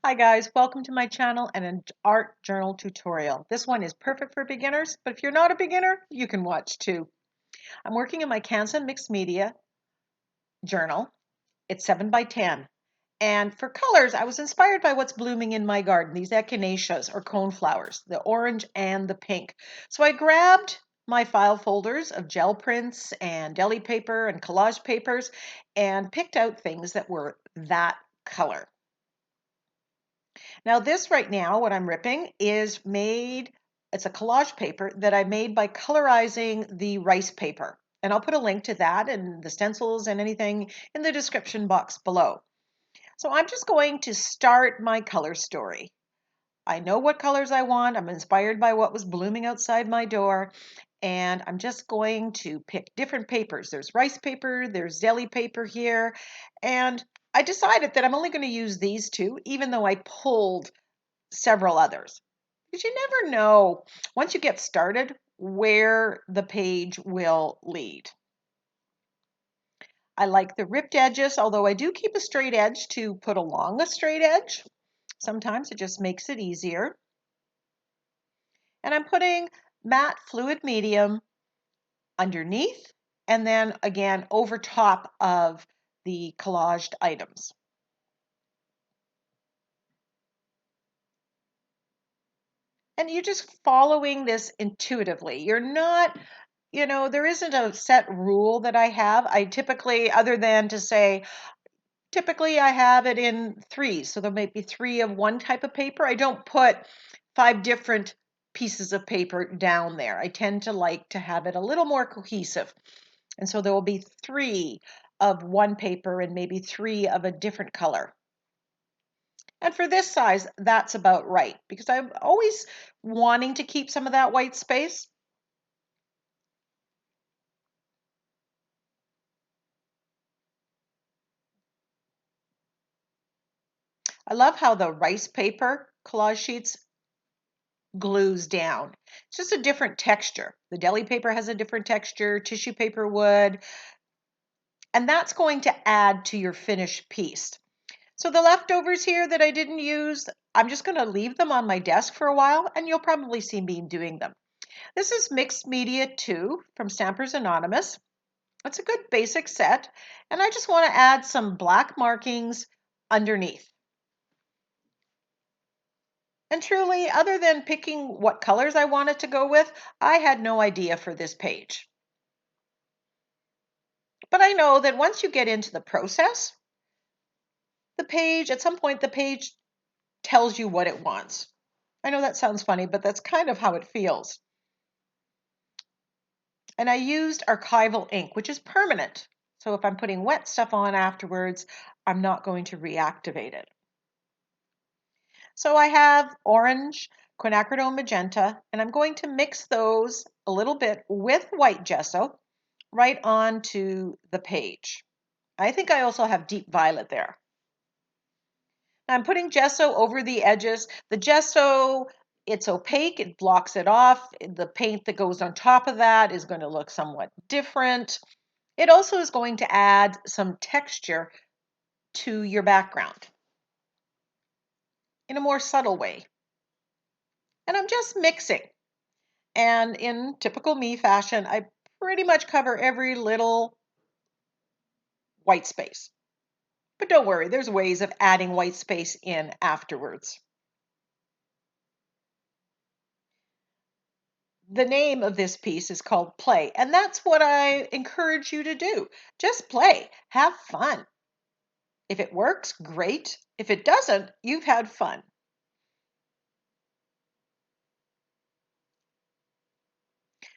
Hi guys, welcome to my channel and an art journal tutorial. This one is perfect for beginners, but if you're not a beginner, you can watch too. I'm working in my Canson mixed media journal. It's 7 by 10. And for colors, I was inspired by what's blooming in my garden, these echinaceas or coneflowers, the orange and the pink. So I grabbed my file folders of gel prints and deli paper and collage papers and picked out things that were that color. Now this right now, what I'm ripping is made, it's a collage paper that I made by colorizing the rice paper. And I'll put a link to that and the stencils and anything in the description box below. So I'm just going to start my color story. I know what colors I want. I'm inspired by what was blooming outside my door. And I'm just going to pick different papers. There's rice paper, there's deli paper here. And I decided that I'm only going to use these two, even though I pulled several others. Because you never know, once you get started, where the page will lead. I like the ripped edges, although I do keep a straight edge to put along a straight edge. Sometimes it just makes it easier. And I'm putting matte fluid medium underneath and then again over top of the collaged items. And you're just following this intuitively. You're not, there isn't a set rule that I have. I typically, other than to say, typically I have it in threes. So there might be three of one type of paper. I don't put 5 different pieces of paper down there. I tend to like to have it a little more cohesive. And so there will be 3 of one paper and maybe 3 of a different color. And for this size, that's about right because I'm always wanting to keep some of that white space. I love how the rice paper collage sheets glues down. It's just a different texture. The deli paper has a different texture, tissue paper would, and that's going to add to your finished piece. So the leftovers here that I didn't use, I'm just going to leave them on my desk for a while and you'll probably see me doing them. This is Mixed Media 2 from Stampers Anonymous. It's a good basic set, and I just want to add some black markings underneath. And truly, other than picking what colors I wanted to go with, I had no idea for this page. But I know that once you get into the process, at some point, the page tells you what it wants. I know that sounds funny, but that's kind of how it feels. And I used archival ink, which is permanent. So if I'm putting wet stuff on afterwards, I'm not going to reactivate it. So I have orange, quinacridone magenta, and I'm going to mix those a little bit with white gesso right onto the page. I think I also have deep violet there. I'm putting gesso over the edges. The gesso, it's opaque, it blocks it off. The paint that goes on top of that is going to look somewhat different. It also is going to add some texture to your background in a more subtle way. And I'm just mixing. And in typical me fashion, I pretty much cover every little white space. But don't worry, there's ways of adding white space in afterwards. The name of this piece is called Play, and that's what I encourage you to do. Just play, have fun. If it works, great. If it doesn't, you've had fun.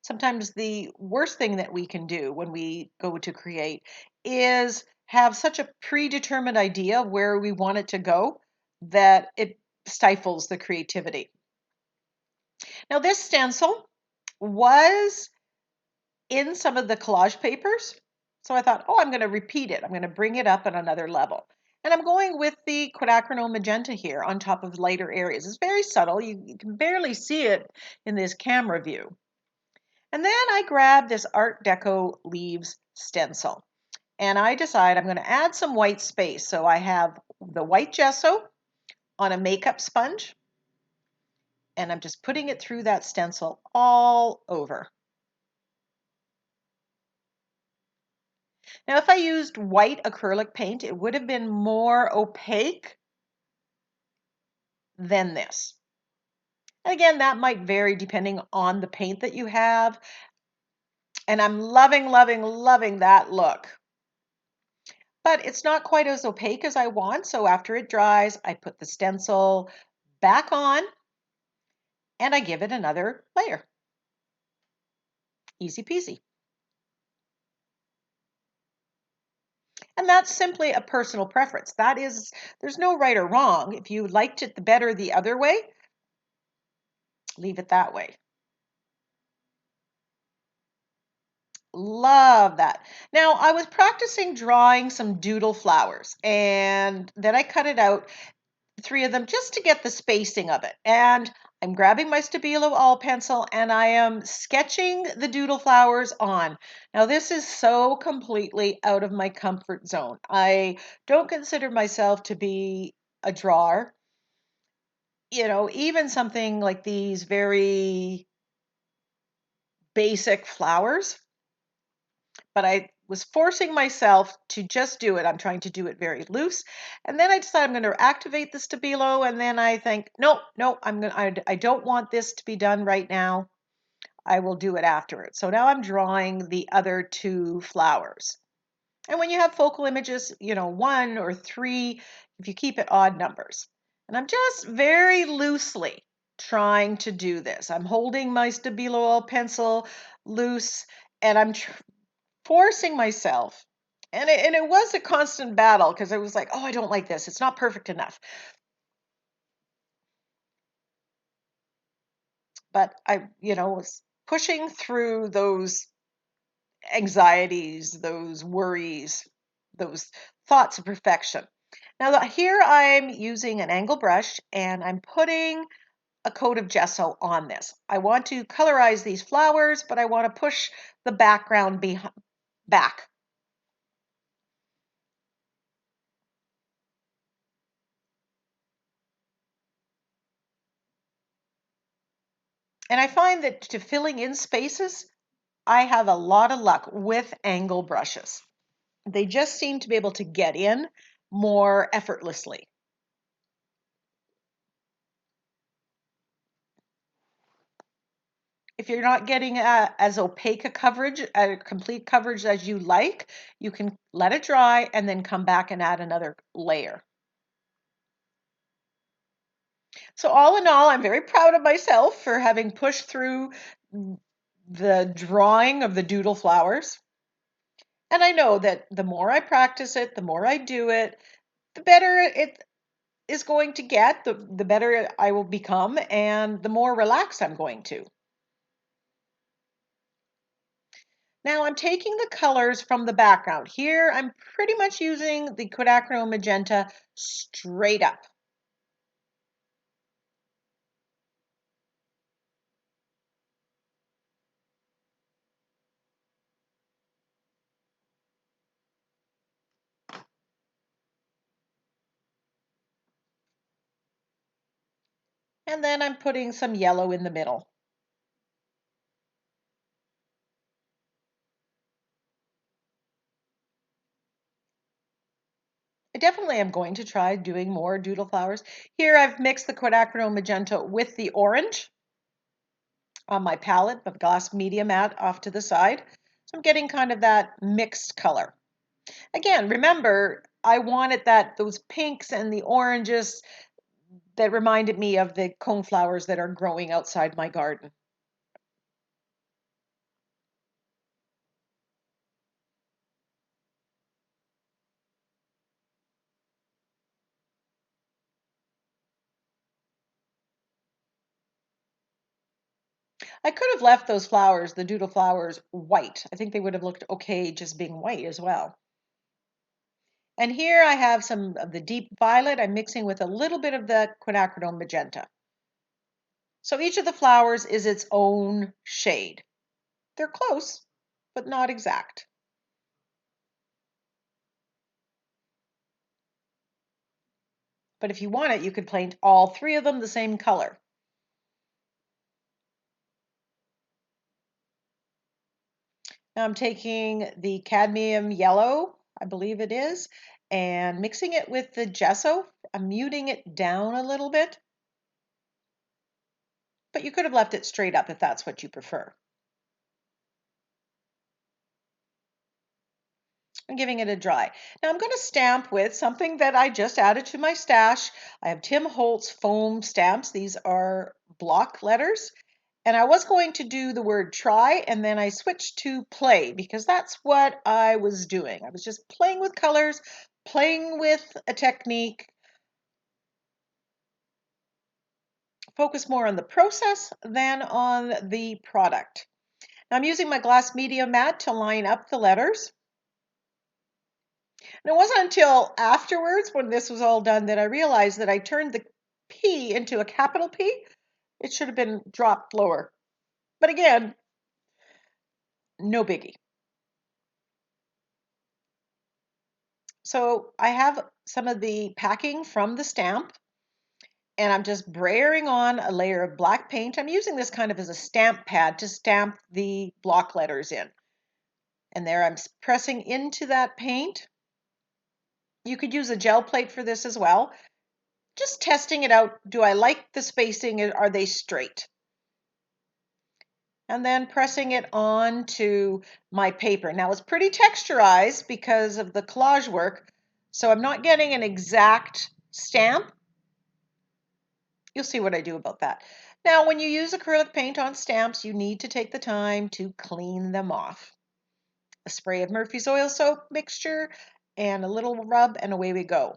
Sometimes the worst thing that we can do when we go to create is have such a predetermined idea of where we want it to go that it stifles the creativity. Now, this stencil was in some of the collage papers, so I thought, oh, I'm going to repeat it. I'm going to bring it up at another level. And I'm going with the quinacridone magenta here on top of lighter areas. It's very subtle. You can barely see it in this camera view. And then I grabbed this Art Deco leaves stencil and I decide I'm going to add some white space. So I have the white gesso on a makeup sponge, and I'm just putting it through that stencil all over. Now, if I used white acrylic paint, it would have been more opaque than this. And again, that might vary depending on the paint that you have. And I'm loving, loving, loving that look. But it's not quite as opaque as I want. So after it dries, I put the stencil back on and I give it another layer. Easy peasy. And that's simply a personal preference. There's no right or wrong. If you liked it better the other way, leave it that way. Love that. Now, I was practicing drawing some doodle flowers, and then I cut it out, three of them, just to get the spacing of it. And I'm grabbing my Stabilo all pencil and I am sketching the doodle flowers on. Now, this is so completely out of my comfort zone. I don't consider myself to be a drawer. Even something like these very basic flowers, but I was forcing myself to just do it. I'm trying to do it very loose. And then I decide I'm going to activate the Stabilo. And then I think, no, I don't want this to be done right now. I will do it afterwards. So now I'm drawing the other two flowers. And when you have focal images, one or three, if you keep it odd numbers. And I'm just very loosely trying to do this. I'm holding my Stabilo pencil loose and I'm forcing myself. And it was a constant battle because I was like, oh, I don't like this. It's not perfect enough. But I, was pushing through those anxieties, those worries, those thoughts of perfection. Now here I'm using an angle brush and I'm putting a coat of gesso on this. I want to colorize these flowers, but I want to push the background back. And I find that to filling in spaces, I have a lot of luck with angle brushes. They just seem to be able to get in more effortlessly. If you're not getting as opaque a complete coverage as you like, you can let it dry and then come back and add another layer. So all in all, I'm very proud of myself for having pushed through the drawing of the doodle flowers. And I know that the more I practice it, the more I do it, the better it is going to get, the better I will become, and the more relaxed I'm going to. Now I'm taking the colors from the background. Here I'm pretty much using the quinacridone magenta straight up. And then I'm putting some yellow in the middle. I definitely am going to try doing more doodle flowers. Here I've mixed the quinacridone magenta with the orange on my palette, the gloss media mat off to the side. So I'm getting kind of that mixed color. Again, remember, I wanted those pinks and the oranges that reminded me of the coneflowers that are growing outside my garden. I could have left those flowers, the doodle flowers, white. I think they would have looked okay just being white as well. And here I have some of the deep violet. I'm mixing with a little bit of the quinacridone magenta. So each of the flowers is its own shade. They're close, but not exact. But if you want it, you could paint all three of them the same color. Now I'm taking the cadmium yellow, I believe it is, and mixing it with the gesso. I'm muting it down a little bit, but you could have left it straight up if that's what you prefer. I'm giving it a dry. Now I'm going to stamp with something that I just added to my stash. I have Tim Holtz foam stamps. These are block letters. And I was going to do the word try, and then I switched to play because that's what I was doing. I was just playing with colors, playing with a technique, focus more on the process than on the product. Now I'm using my glass media mat to line up the letters. And it wasn't until afterwards, when this was all done, that I realized that I turned the P into a capital P. It should have been dropped lower. But again, no biggie. So I have some of the packing from the stamp, and I'm just brayering on a layer of black paint. I'm using this kind of as a stamp pad to stamp the block letters in. And there I'm pressing into that paint. You could use a gel plate for this as well. Just testing it out. Do I like the spacing? Are they straight? And then pressing it onto my paper. Now it's pretty texturized because of the collage work, so I'm not getting an exact stamp. You'll see what I do about that. Now, when you use acrylic paint on stamps, you need to take the time to clean them off. A spray of Murphy's oil soap mixture and a little rub, and away we go.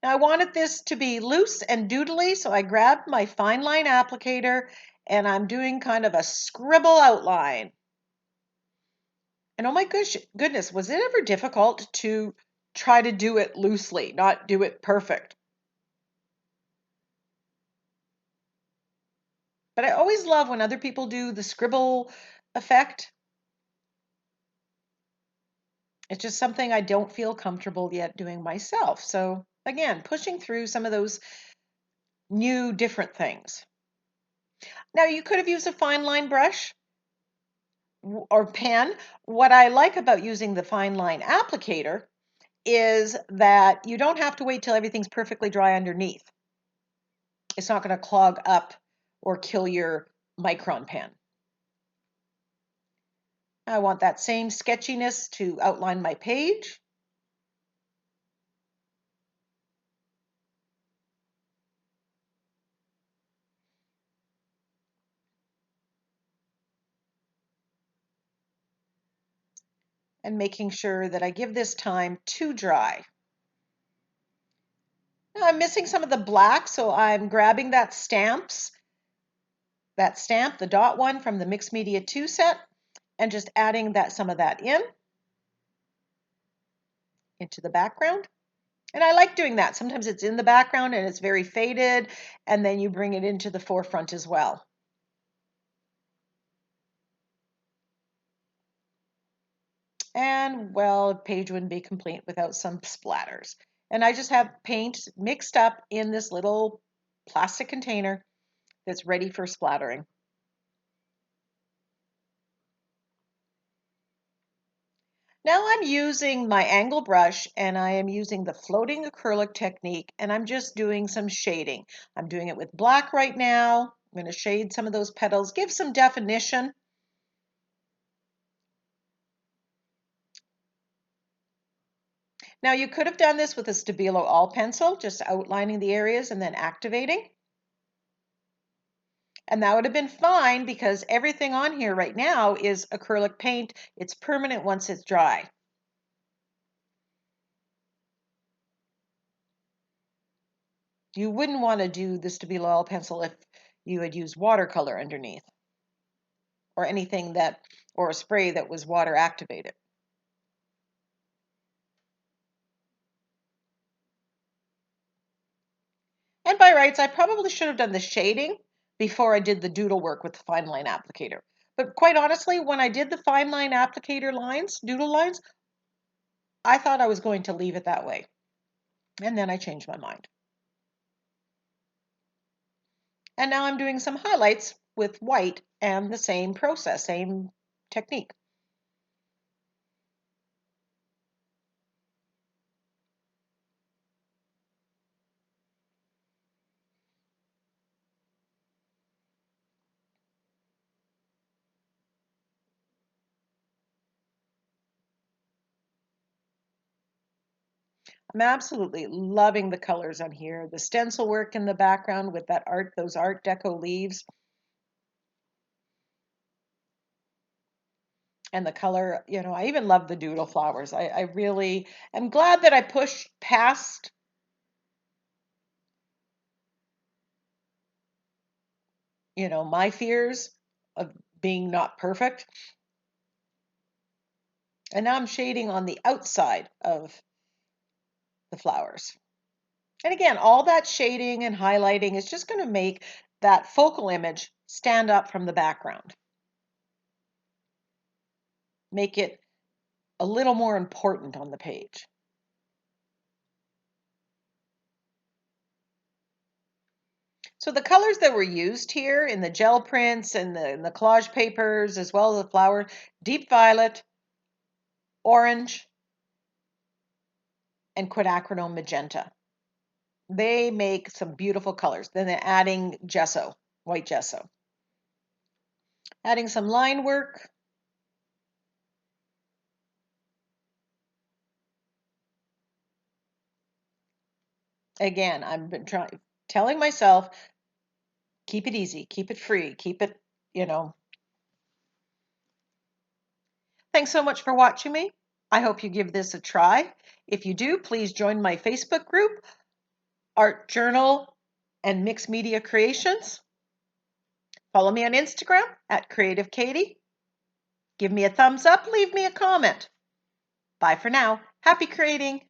Now I wanted this to be loose and doodly, so I grabbed my fine line applicator and I'm doing kind of a scribble outline. And oh my goodness, was it ever difficult to try to do it loosely, not do it perfect? But I always love when other people do the scribble effect. It's just something I don't feel comfortable yet doing myself. So again, pushing through some of those new different things. Now you could have used a fine line brush or pen. What I like about using the fine line applicator is that you don't have to wait till everything's perfectly dry underneath. It's not going to clog up or kill your micron pen. I want that same sketchiness to outline my page. And making sure that I give this time to dry. Now I'm missing some of the black, so I'm grabbing that stamp, the dot one from the Mixed Media 2 set, and just adding some of that into the background. And I like doing that. Sometimes it's in the background and it's very faded, and then you bring it into the forefront as well. And well, a page wouldn't be complete without some splatters. And I just have paint mixed up in this little plastic container that's ready for splattering. Now I'm using my angle brush and I am using the floating acrylic technique, and I'm just doing some shading. I'm doing it with black right now. I'm going to shade some of those petals, give some definition. Now you could have done this with a Stabilo all pencil, just outlining the areas and then activating. And that would have been fine because everything on here right now is acrylic paint. It's permanent once it's dry. You wouldn't want to do the Stabilo all pencil if you had used watercolor underneath or anything or a spray that was water activated. And by rights, I probably should have done the shading before I did the doodle work with the fine line applicator. But quite honestly, when I did the fine line applicator lines, doodle lines, I thought I was going to leave it that way. And then I changed my mind. And now I'm doing some highlights with white and the same process, same technique. I'm absolutely loving the colors on here. The stencil work in the background with that art, those Art Deco leaves. And the color, I even love the doodle flowers. I really am glad that I pushed past, my fears of being not perfect. And now I'm shading on the outside of the flowers. And again, all that shading and highlighting is just going to make that focal image stand up from the background. Make it a little more important on the page. So the colors that were used here in the gel prints and the collage papers, as well as the flower, deep violet, orange, and quinacridone magenta. They make some beautiful colors. Then they're adding gesso, white gesso. Adding some line work. Again, I've been telling myself, keep it easy, keep it free, keep it, you know. Thanks so much for watching me. I hope you give this a try. If you do, please join my Facebook group, Art Journal and Mixed Media Creations. Follow me on Instagram at Creative Katie. Give me a thumbs up, leave me a comment. Bye for now. Happy creating.